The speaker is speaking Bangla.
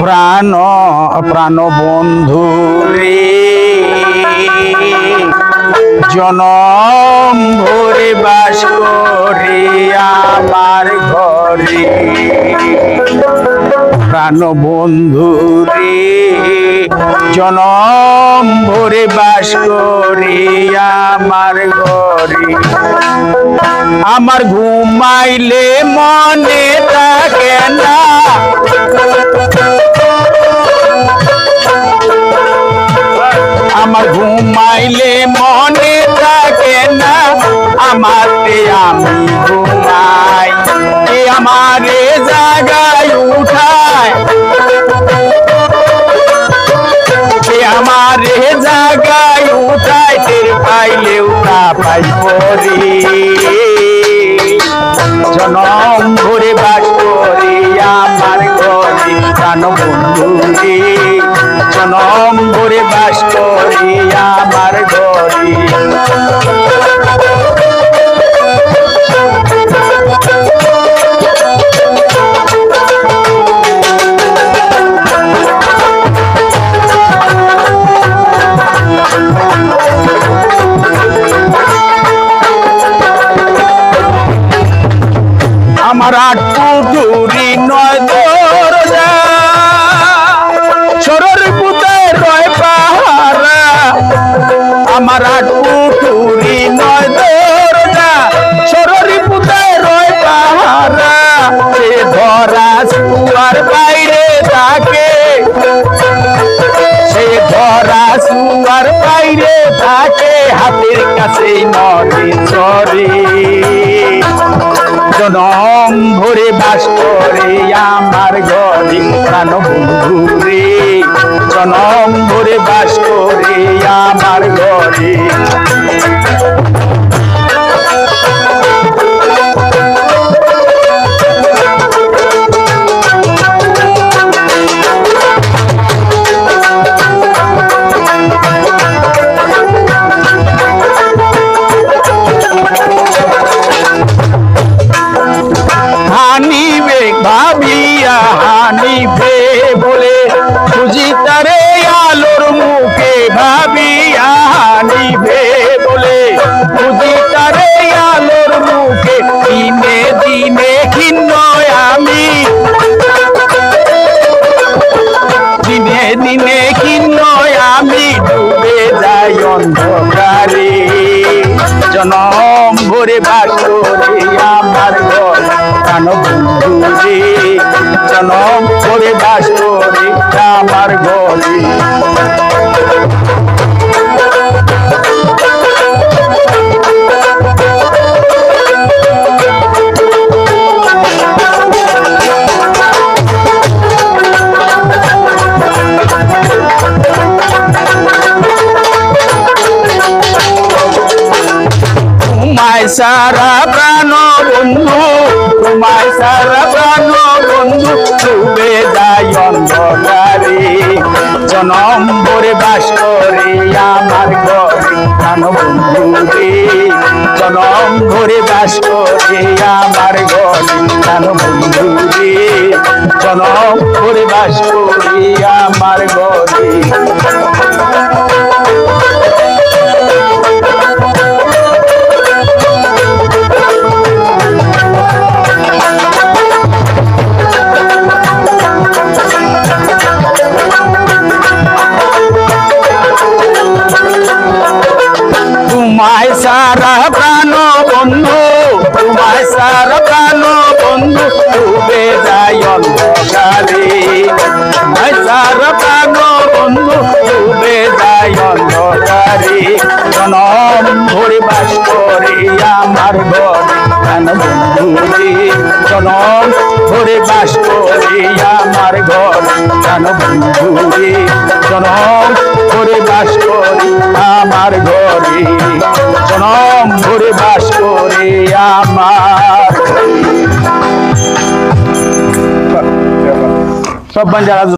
প্রাণ প্রাণ বন্ধু রে, জনম ভরে বাস করে আমার ঘরে। প্রাণ বন্ধু রে, জনম ভরে বাস করে আমার ঘরে। আমার ঘুমাইলে মনে থাকে না, আমার ঘুমাইলে মনে থাকে না, আমাতে আমি ঘুমাই এ আমারে জাগায় উঠায়, এ আমারে জাগায় উঠায়, টের পাইলেও তা পাই পরে। জনম ভরে বাস করে আমার ঘরে, প্রাণ বন্ধু রে, জনম ভরে বাস করে আমার ঘরে। আমার আট পুটুরি নয় দরজা, সরর পুতে রয় পাহারা। আমার আট পুটুরি নয় দরজা, সরর পুতে রয় পাহারা। সে ধরা সুয়ার বাইরে থাকে, সে ধরা সুয়ার বাইরে থাকে, হাতের কাছে নদী চরে। জনম ভরে বাস করে আমার ঘরে, প্রাণ বন্ধু রে, জনম ভরে বাস করে আমার ঘরে। হানিবে ভাবিয়া হানিবে বলে, খুঁজি তারে আলোর মুখে ভাবিয়া হানিবে বলে, খুঁজি তারে আলোর মুখে। দিনে দিনে ক্ষীণ আমি, দিনে দিনে ক্ষীণ আমি, ডুবে যাই অন্ধকারে। জনম ভরে বাস করে আমার ঘরে, প্রাণ বন্ধু রে, জনম ভরে বাস করে আমার ঘরে। তোমায় সারা প্রাণ বন্ধু, তোমায় সারা প্রাণ বন্ধু, ডুবে যায় অন্ধকারে। জনম ভরে বাস করে আমার ঘরে, প্রাণ বন্ধু রে, জনম ভরে বাস করে আমার ঘরে। প্রাণ বন্ধু রে, জনম ভরে বাস করে আমার ঘরে। তোমায় সারা প্রাণ বন্ধু, তোমায় সারা প্রাণ বন্ধু, ডুবে যায় অন্ধকারে। তোমায় সারা প্রাণ বন্ধু, ডুবে যায় অন্ধকারে। জনম ভরে বাস করে আমার ঘরে, প্রাণ বন্ধু রে, জনম ভরে বাস করে আমার ঘরে। প্রাণ বন্ধু রে, জনম ভরে বাস করে আমার ঘরে, জনম ভরে বাস করে আমার। সব বাঞ্জারা